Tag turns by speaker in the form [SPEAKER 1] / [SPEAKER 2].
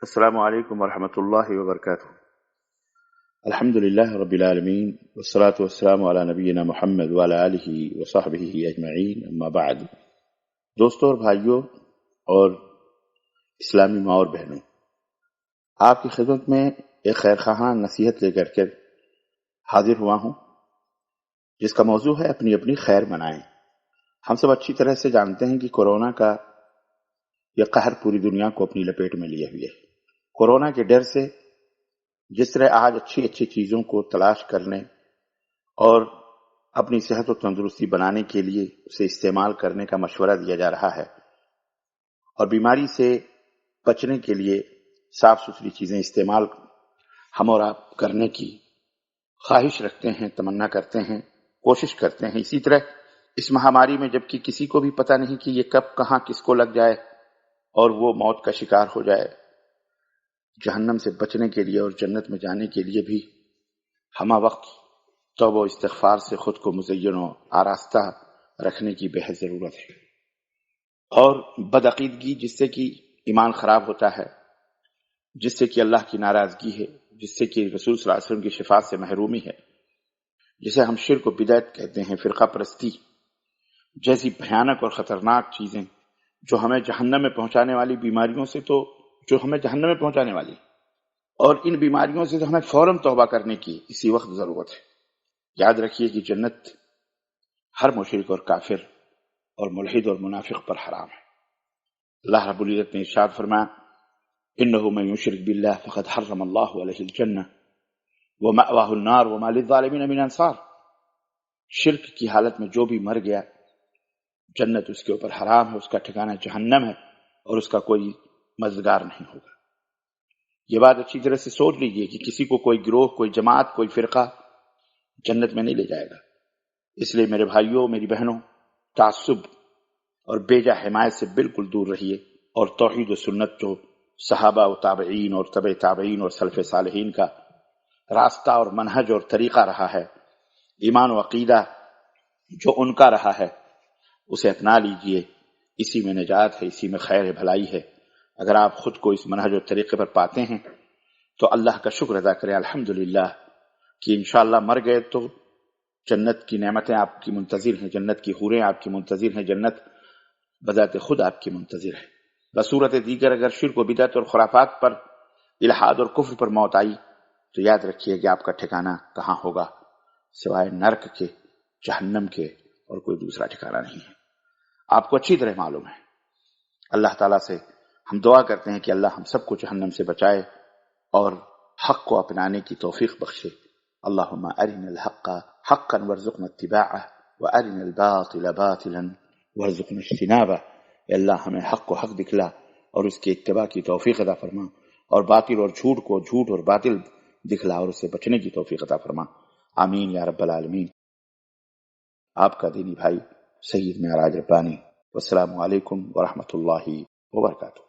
[SPEAKER 1] السلام علیکم ورحمۃ اللہ وبرکاتہ۔ الحمد للہ رب العالمین والصلاة والسلام علی نبینا محمد وعلی آلہ وصحبہ اجمعین، اما بعد۔ دوستوں اور بھائیوں اور اسلامی ماں اور بہنوں، آپ کی خدمت میں ایک خیر خواہاں نصیحت لے کر کے حاضر ہوا ہوں، جس کا موضوع ہے اپنی اپنی خیر منائیں۔ ہم سب اچھی طرح سے جانتے ہیں کہ کورونا کا یہ قہر پوری دنیا کو اپنی لپیٹ میں لیے ہوئے ہے۔ کورونا کے ڈر سے جس طرح آج اچھی اچھی چیزوں کو تلاش کرنے اور اپنی صحت و تندرستی بنانے کے لیے اسے استعمال کرنے کا مشورہ دیا جا رہا ہے، اور بیماری سے بچنے کے لیے صاف ستھری چیزیں استعمال ہم اور آپ کرنے کی خواہش رکھتے ہیں، تمنا کرتے ہیں، کوشش کرتے ہیں، اسی طرح اس مہاماری میں جبکہ کسی کو بھی پتہ نہیں کہ یہ کب کہاں کس کو لگ جائے اور وہ موت کا شکار ہو جائے، جہنم سے بچنے کے لیے اور جنت میں جانے کے لیے بھی ہمہ وقت توبہ و استغفار سے خود کو مزین و آراستہ رکھنے کی بے حد ضرورت ہے۔ اور بدعقیدگی جس سے کہ ایمان خراب ہوتا ہے، جس سے کہ اللہ کی ناراضگی ہے، جس سے کہ رسول صلی اللہ علیہ وسلم کی شفاعت سے محرومی ہے، جسے ہم شرک و بدعت کہتے ہیں، فرقہ پرستی جیسی بھیانک اور خطرناک چیزیں جو ہمیں جہنم میں پہنچانے والی بیماریوں سے جو ہمیں جہنم میں پہنچانے والی، اور ان بیماریوں سے تو ہمیں فوراً توبہ کرنے کی اسی وقت ضرورت ہے۔ یاد رکھیے کہ جنت ہر مشرک اور کافر اور ملحد اور منافق پر حرام ہے۔ اللہ رب العزت نے ارشاد فرمایا، انہ من یشرک باللہ فقد حرم اللہ علیہ الجنہ ومأواہ النار وما للظالمین من انصار۔ شرک کی حالت میں جو بھی مر گیا، جنت اس کے اوپر حرام ہے، اس کا ٹھکانہ جہنم ہے، اور اس کا کوئی مددگار نہیں ہوگا۔ یہ بات اچھی طرح سے سوچ لیجئے کہ کسی کو کوئی گروہ، کوئی جماعت، کوئی فرقہ جنت میں نہیں لے جائے گا۔ اس لیے میرے بھائیوں، میری بہنوں، تعصب اور بیجا حمایت سے بالکل دور رہیے، اور توحید و سنت جو صحابہ و تابعین اور تبع تابعین اور سلف صالحین کا راستہ اور منہج اور طریقہ رہا ہے، ایمان و عقیدہ جو ان کا رہا ہے، اسے اپنا لیجئے۔ اسی میں نجات ہے، اسی میں خیر ہے، بھلائی ہے۔ اگر آپ خود کو اس منہج و طریقے پر پاتے ہیں تو اللہ کا شکر ادا کریں، الحمدللہ، کہ انشاءاللہ مر گئے تو جنت کی نعمتیں آپ کی منتظر ہیں، جنت کی حوریں آپ کی منتظر ہیں، جنت بذات خود آپ کی منتظر ہے۔ بصورت دیگر اگر شرک و بدعت اور خرافات پر، الحاد اور کفر پر موت آئی تو یاد رکھیے کہ آپ کا ٹھکانہ کہاں ہوگا، سوائے نرک کے، جہنم کے، اور کوئی دوسرا ٹھکانہ نہیں ہے۔ آپ کو اچھی طرح معلوم ہے۔ اللہ تعالیٰ سے ہم دعا کرتے ہیں کہ اللہ ہم سب کو جہنم سے بچائے اور حق کو اپنانے کی توفیق بخشے۔ اللہم ارنا الحق حقا وارزقنا اتباعہ وارنا الباطل باطلا وارزقنا اجتنابہ۔ اے اللہ ہمیں حق کو حق دکھلا اور اس کے اتباع کی توفیق عطا فرما، اور باطل اور جھوٹ کو جھوٹ اور باطل دکھلا اور اس سے بچنے کی توفیق عطا فرما۔ آمین یا رب العالمین۔ آپ کا دینی بھائی سید معراج ربانی۔ والسلام علیکم ورحمۃ اللہ وبرکاتہ۔